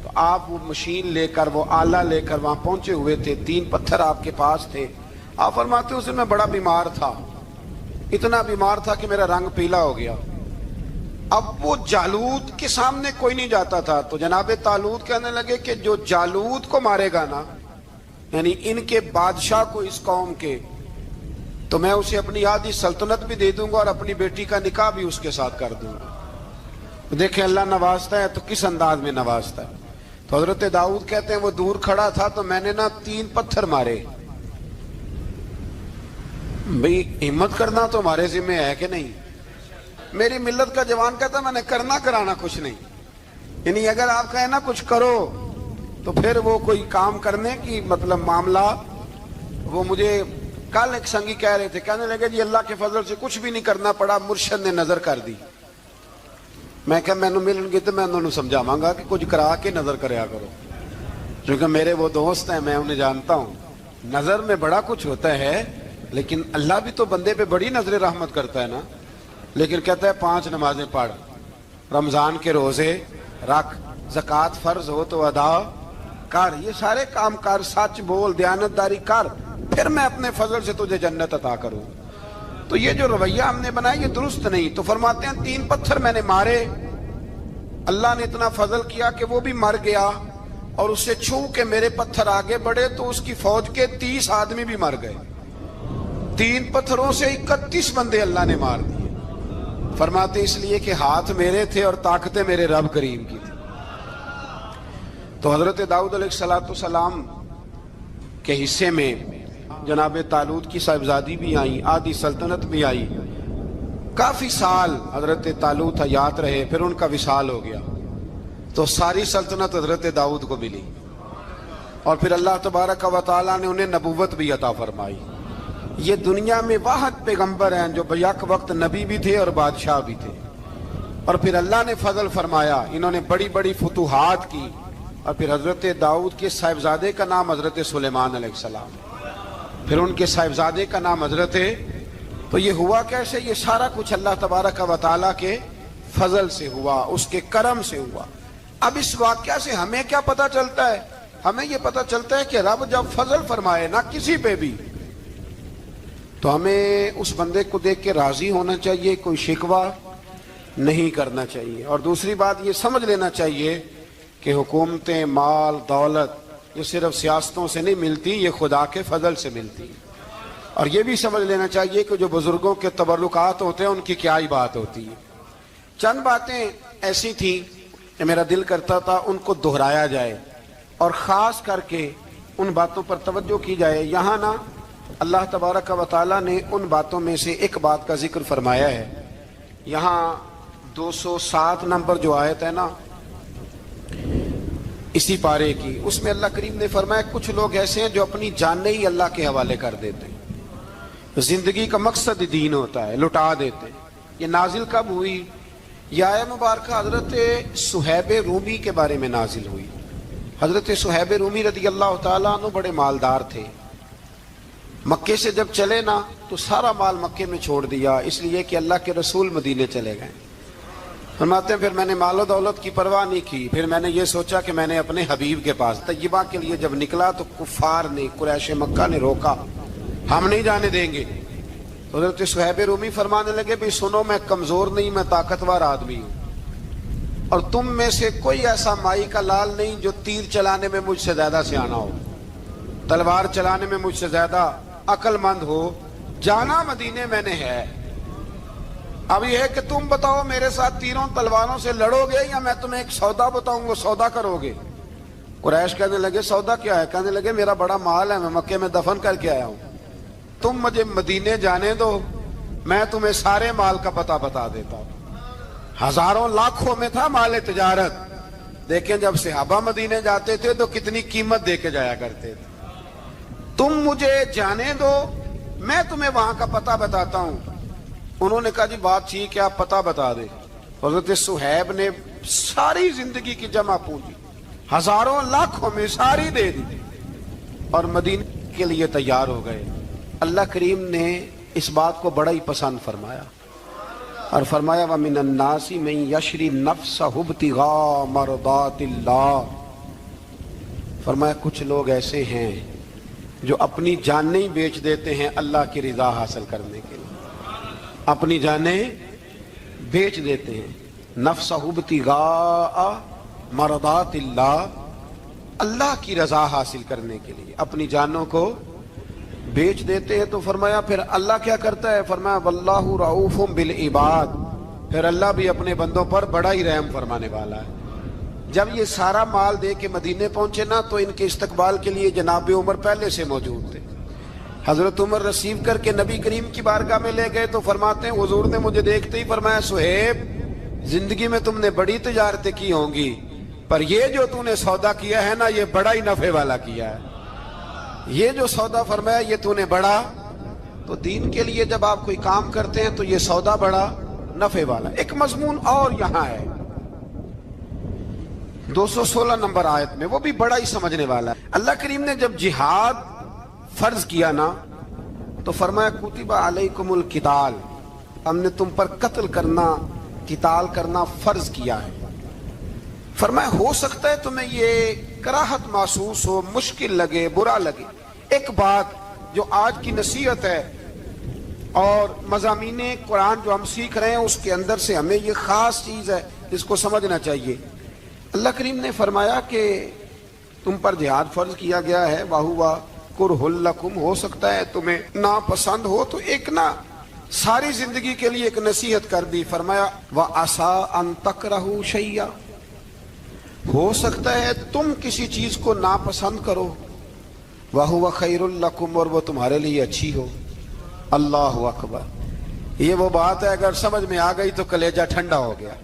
تو آپ وہ مشین لے کر, وہ آلہ لے کر وہاں پہنچے ہوئے تھے. 3 پتھر آپ کے پاس تھے. آپ فرماتے اس دن میں بڑا بیمار تھا, اتنا بیمار تھا کہ میرا رنگ پیلا ہو گیا. اب وہ جالوت کے سامنے کوئی نہیں جاتا تھا. تو جناب طالوت کہنے لگے کہ جو جالوت کو مارے گا نا, یعنی ان کے بادشاہ کو اس قوم کے, تو میں اسے اپنی آدھی سلطنت بھی دے دوں گا اور اپنی بیٹی کا نکاح بھی اس کے ساتھ کر دوں گا. دیکھیں اللہ نوازتا ہے تو کس انداز میں نوازتا ہے. تو حضرت داؤد کہتے ہیں وہ دور کھڑا تھا تو میں نے نا 3 پتھر مارے. بھئی ہمت کرنا تو ہمارے ذمہ ہے کہ نہیں؟ میری ملت کا جوان کہتا ہے میں نے کرنا کرانا کچھ نہیں. یعنی اگر آپ کہیں نا کچھ کرو تو پھر وہ کوئی کام کرنے کی مطلب معاملہ. وہ مجھے کل ایک سنگی کہہ رہے تھے, کہنے لگے جی اللہ کے فضل سے کچھ بھی نہیں کرنا پڑا, مرشد نے نظر کر دی. میں کہا میں ملن گی تو میں انہوں نے سمجھاواں گا کہ کچھ کرا کے نظر کریا کرو, کیونکہ میرے وہ دوست ہیں, میں انہیں جانتا ہوں. نظر میں بڑا کچھ ہوتا ہے لیکن اللہ بھی تو بندے پہ بڑی نظر رحمت کرتا ہے نا. لیکن کہتا ہے 5 نمازیں پڑھ, رمضان کے روزے رکھ, زکوٰۃ فرض ہو تو ادا کر, یہ سارے کام کر, سچ بول, دیانتداری کر, پھر میں اپنے فضل سے تجھے جنت عطا کروں. تو یہ جو رویہ ہم نے بنایا یہ درست نہیں. تو فرماتے ہیں 3 پتھر میں نے مارے, اللہ نے اتنا فضل کیا کہ وہ بھی مر گیا, اور اسے چھو کے میرے پتھر آگے بڑھے تو اس کی فوج کے 30 آدمی بھی مر گئے. 3 پتھروں سے 31 بندے اللہ نے مار دیے. فرماتے اس لیے کہ ہاتھ میرے تھے اور طاقتیں میرے رب کریم کی تھی. تو حضرت داؤد علیہ السلام کے حصے میں جناب طالوت کی صاحبزادی بھی آئی, آدھی سلطنت بھی آئی. کافی سال حضرت طالوت حیات رہے, پھر ان کا وصال ہو گیا, تو ساری سلطنت حضرت داؤد کو ملی, اور پھر اللہ تبارک و تعالیٰ نے انہیں نبوت بھی عطا فرمائی. یہ دنیا میں واحد پیغمبر ہیں جو بیک وقت نبی بھی تھے اور بادشاہ بھی تھے. اور پھر اللہ نے فضل فرمایا, انہوں نے بڑی بڑی فتوحات کی. اور پھر حضرت داؤد کے صاحبزادے کا نام حضرت سلیمان علیہ السلام, پھر ان کے صاحبزادے کا نام حضرت. تو یہ ہوا کیسے؟ یہ سارا کچھ اللہ تبارک و تعالیٰ کے فضل سے ہوا, اس کے کرم سے ہوا. اب اس واقعہ سے ہمیں کیا پتہ چلتا ہے؟ ہمیں یہ پتہ چلتا ہے کہ رب جب فضل فرمائے نہ کسی پہ بھی, تو ہمیں اس بندے کو دیکھ کے راضی ہونا چاہیے, کوئی شکوہ نہیں کرنا چاہیے. اور دوسری بات یہ سمجھ لینا چاہیے کہ حکومتیں, مال, دولت یہ صرف سیاستوں سے نہیں ملتی, یہ خدا کے فضل سے ملتی. اور یہ بھی سمجھ لینا چاہیے کہ جو بزرگوں کے تبرکات ہوتے ہیں ان کی کیا ہی بات ہوتی ہے. چند باتیں ایسی تھیں کہ میرا دل کرتا تھا ان کو دہرایا جائے, اور خاص کر کے ان باتوں پر توجہ کی جائے. یہاں نا اللہ تبارک و تعالیٰ نے ان باتوں میں سے ایک بات کا ذکر فرمایا ہے. یہاں 207 نمبر جو آیت ہے نا اسی پارے کی, اس میں اللہ کریم نے فرمایا کچھ لوگ ایسے ہیں جو اپنی جانیں ہی اللہ کے حوالے کر دیتے ہیں. زندگی کا مقصد دین ہوتا ہے, لٹا دیتے. یہ نازل کب ہوئی؟ یہ آیہ مبارکہ حضرت صہیب رومی کے بارے میں نازل ہوئی. حضرت صہیب رومی رضی اللہ تعالیٰ عنہ بڑے مالدار تھے. مکے سے جب چلے نا تو سارا مال مکے میں چھوڑ دیا, اس لیے کہ اللہ کے رسول مدینے چلے گئے. فرماتے ہیں پھر میں نے مال و دولت کی پرواہ نہیں کی, پھر میں نے یہ سوچا کہ میں نے اپنے حبیب کے پاس طیبہ کے لیے جب نکلا تو کفار نے, قریش مکہ نے روکا, ہم نہیں جانے دیں گے. حضرت صہیب رومی فرمانے لگے بھی سنو, میں کمزور نہیں, میں طاقتور آدمی ہوں, اور تم میں سے کوئی ایسا مائی کا لال نہیں جو تیر چلانے میں مجھ سے زیادہ سیانا ہو, تلوار چلانے میں مجھ سے زیادہ عقل مند ہو. جانا مدینے میں نے ہے. اب یہ ہے کہ تم بتاؤ میرے ساتھ تیروں تلواروں سے لڑو گے یا میں تمہیں ایک سودا بتاؤں, وہ سودا کرو گے؟ قریش کہنے لگے سودا کیا ہے؟ کہنے لگے میرا بڑا مال ہے, میں مکے میں دفن کر کے آیا ہوں, تم مجھے مدینے جانے دو, میں تمہیں سارے مال کا پتہ بتا دیتا ہوں. ہزاروں لاکھوں میں تھا مال تجارت. دیکھیں جب صحابہ مدینے جاتے تھے تو کتنی قیمت دے کے جایا کرتے تھے. تم مجھے جانے دو, میں تمہیں وہاں کا پتہ بتاتا ہوں. انہوں نے کہا جی بات ٹھیک ہے, آپ پتہ بتا دیں. حضرت صہیب نے ساری زندگی کی جمع پونجی ہزاروں لاکھوں میں ساری دے دی اور مدینے کے لیے تیار ہو گئے. اللہ کریم نے اس بات کو بڑا ہی پسند فرمایا اور فرمایا وَمِنَ النَّاسِ مَن يَشْرِي نَفْسَهُ ابْتِغَاءَ مَرْضَاتِ اللَّهِ. فرمایا کچھ لوگ ایسے ہیں جو اپنی جانیں ہی بیچ دیتے ہیں اللہ کی رضا حاصل کرنے کے لیے, اپنی جانیں بیچ دیتے ہیں. نَفْسَهُ ابْتِغَاءَ مَرْضَاتِ اللَّهِ, اللہ کی رضا حاصل کرنے کے لیے اپنی جانوں کو بیچ دیتے ہیں. تو فرمایا پھر اللہ کیا کرتا ہے؟ فرمایا واللہ رؤوف بالعباد, پھر اللہ بھی اپنے بندوں پر بڑا ہی رحم فرمانے والا ہے. جب یہ سارا مال دے کے مدینے پہنچے نا تو ان کے استقبال کے لیے جناب عمر پہلے سے موجود تھے. حضرت عمر رسیو کر کے نبی کریم کی بارگاہ میں لے گئے تو فرماتے ہیں حضور نے مجھے دیکھتے ہی فرمایا صہیب زندگی میں تم نے بڑی تجارتیں کی ہوں گی, پر یہ جو تم نے سودا کیا ہے نا یہ بڑا ہی نفع والا کیا ہے. یہ جو سودا فرمایا یہ تو نے بڑا. تو دین کے لیے جب آپ کوئی کام کرتے ہیں تو یہ سودا بڑا نفع والا. ایک مضمون اور یہاں ہے 216 نمبر آیت میں, وہ بھی بڑا ہی سمجھنے والا ہے. اللہ کریم نے جب جہاد فرض کیا نا تو فرمایا کتب علیکم القتال، ہم نے تم پر قتل کرنا، قتال کرنا فرض کیا ہے۔ فرمایا ہو سکتا ہے تمہیں یہ کراہت محسوس ہو، مشکل لگے، برا لگے۔ ایک بات جو آج کی نصیحت ہے اور مضامین قرآن جو ہم سیکھ رہے ہیں اس کے اندر سے ہمیں یہ خاص چیز ہے، اس کو سمجھنا چاہیے۔ اللہ کریم نے فرمایا کہ تم پر جہاد فرض کیا گیا ہے، وَهُوَ كُرْهٌ لَكُمْ، ہو سکتا ہے تمہیں ناپسند ہو، تو ایک نہ ساری زندگی کے لیے ایک نصیحت کر دی۔ فرمایا وَعَسَىٰ أَن تَكْرَهُوا شَيْئًا، ہو سکتا ہے تم کسی چیز کو ناپسند کرو، وَهُوَ خَيْرٌ لَكُمْ، اور وہ تمہارے لیے اچھی ہو۔ اللہ اکبر، یہ وہ بات ہے اگر سمجھ میں آ گئی تو کلیجہ ٹھنڈا ہو گیا،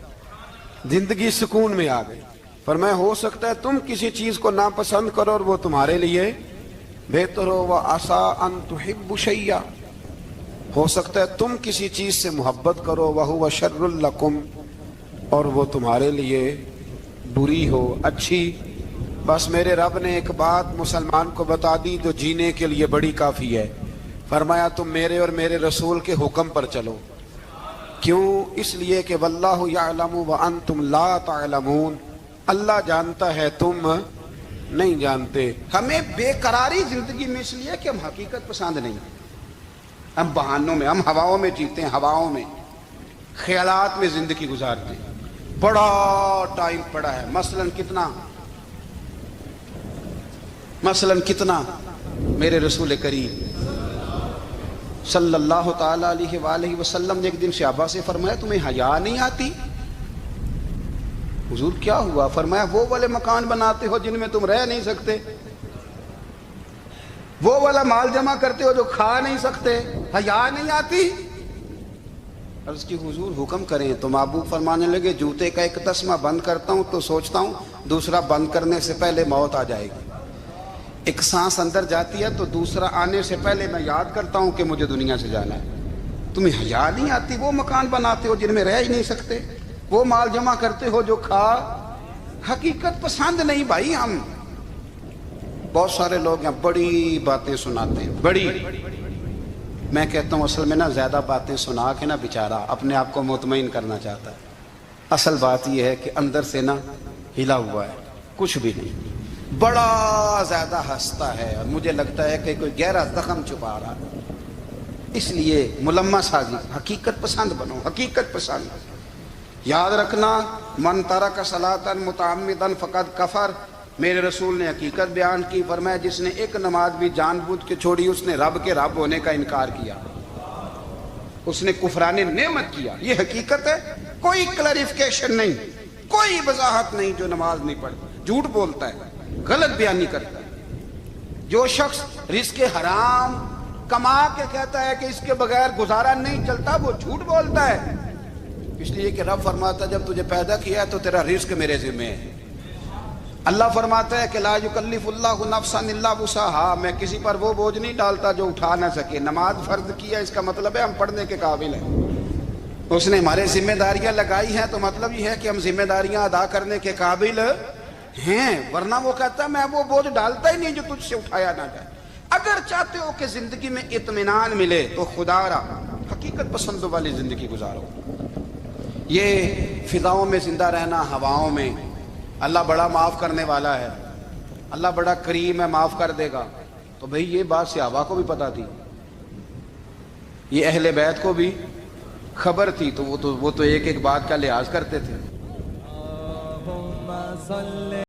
زندگی سکون میں آ گئی۔ فرمایا ہو سکتا ہے تم کسی چیز کو ناپسند کرو اور وہ تمہارے لیے بہتر ہو۔ وَعَسَىٰ أَن تُحِبُّوا شَيْئًا، ہو سکتا ہے تم کسی چیز سے محبت کرو، وَهُوَ شَرٌّ لَكُمْ، اور وہ تمہارے لیے بری ہو، اچھی۔ بس میرے رب نے ایک بات مسلمان کو بتا دی جو جینے کے لیے بڑی کافی ہے۔ فرمایا تم میرے اور میرے رسول کے حکم پر چلو۔ کیوں؟ اس لیے کہ واللہ یعلم وانتم لا تعلمون، اللہ جانتا ہے تم نہیں جانتے۔ ہمیں بے قراری زندگی میں اس لیے کہ ہم حقیقت پسند نہیں، ہم بہانوں میں، ہم ہواؤں میں جیتے ہیں، ہواؤں میں، خیالات میں زندگی گزارتے ہیں۔ بڑا ٹائم پڑا ہے، مثلاً کتنا میرے رسول کریم صلی اللہ تعالی علیہ وآلہ وسلم نے ایک دن صحابہ سے فرمایا تمہیں حیا نہیں آتی؟ حضور کیا ہوا؟ فرمایا وہ والے مکان بناتے ہو جن میں تم رہ نہیں سکتے، وہ والا مال جمع کرتے ہو جو کھا نہیں سکتے، حیا نہیں آتی؟ عرض کی حضور حکم کریں تو محبوب فرمانے لگے جوتے کا ایک تسمہ بند کرتا ہوں تو سوچتا ہوں دوسرا بند کرنے سے پہلے موت آ جائے گی، ایک سانس اندر جاتی ہے تو دوسرا آنے سے پہلے میں یاد کرتا ہوں کہ مجھے دنیا سے جانا ہے۔ تمہیں حیا نہیں آتی؟ وہ مکان بناتے ہو جن میں رہ ہی نہیں سکتے، وہ مال جمع کرتے ہو جو کھا، حقیقت پسند نہیں بھائی۔ ہم بہت سارے لوگ ہیں بڑی باتیں سناتے ہیں، بڑی، میں کہتا ہوں اصل میں نا زیادہ باتیں سنا کے نا بیچارہ اپنے آپ کو مطمئن کرنا چاہتا ہے، اصل بات یہ ہے کہ اندر سے نا ہلا ہوا ہے، کچھ بھی نہیں، بڑا زیادہ ہنستا ہے اور مجھے لگتا ہے کہ کوئی گہرا زخم چھپا رہا ہے۔ اس لیے ملمہ سازی، حقیقت پسند بنو، حقیقت پسند۔ یاد رکھنا من ترک صلاۃ متعمدا فقد کفر، میرے رسول نے حقیقت بیان کی، فرمایا جس نے ایک نماز بھی جان بوجھ کے چھوڑی اس نے رب کے رب ہونے کا انکار کیا، اس نے کفران نعمت کیا۔ یہ حقیقت ہے، کوئی کلیریفیکیشن نہیں، کوئی وضاحت نہیں۔ جو نماز نہیں پڑھتا، جھوٹ بولتا ہے، غلط بیانی کرتا ہے، جو شخص رزق حرام کما کے کہتا ہے کہ اس کے بغیر گزارا نہیں چلتا، وہ جھوٹ بولتا ہے۔ اس لیے کہ رب فرماتا ہے جب تجھے پیدا کیا ہے تو تیرا رزق میرے ذمہ ہے۔ اللہ فرماتا ہے کہ لا یکلف اللہ نفسا الا وسعہا، میں کسی پر وہ بوجھ نہیں ڈالتا جو اٹھا نہ سکے۔ نماز فرض کیا اس کا مطلب ہے ہم پڑھنے کے قابل ہیں، اس نے ہمارے ذمہ داریاں لگائی ہیں تو مطلب یہ ہے کہ ہم ذمہ داریاں ادا کرنے کے قابل ہیں، ورنہ وہ کہتا ہے میں وہ بوجھ ڈالتا ہی نہیں جو تجھ سے اٹھایا نہ جائے۔ اگر چاہتے ہو کہ زندگی میں اطمینان ملے تو خدا را حقیقت پسندوں والی زندگی گزارو۔ یہ فضاؤں میں زندہ رہنا، ہواؤں میں، اللہ بڑا معاف کرنے والا ہے، اللہ بڑا کریم ہے، معاف کر دے گا، تو بھئی یہ بات صحابہ کو بھی پتا تھی، یہ اہل بیت کو بھی خبر تھی، تو وہ تو ایک ایک بات کا لحاظ کرتے تھے۔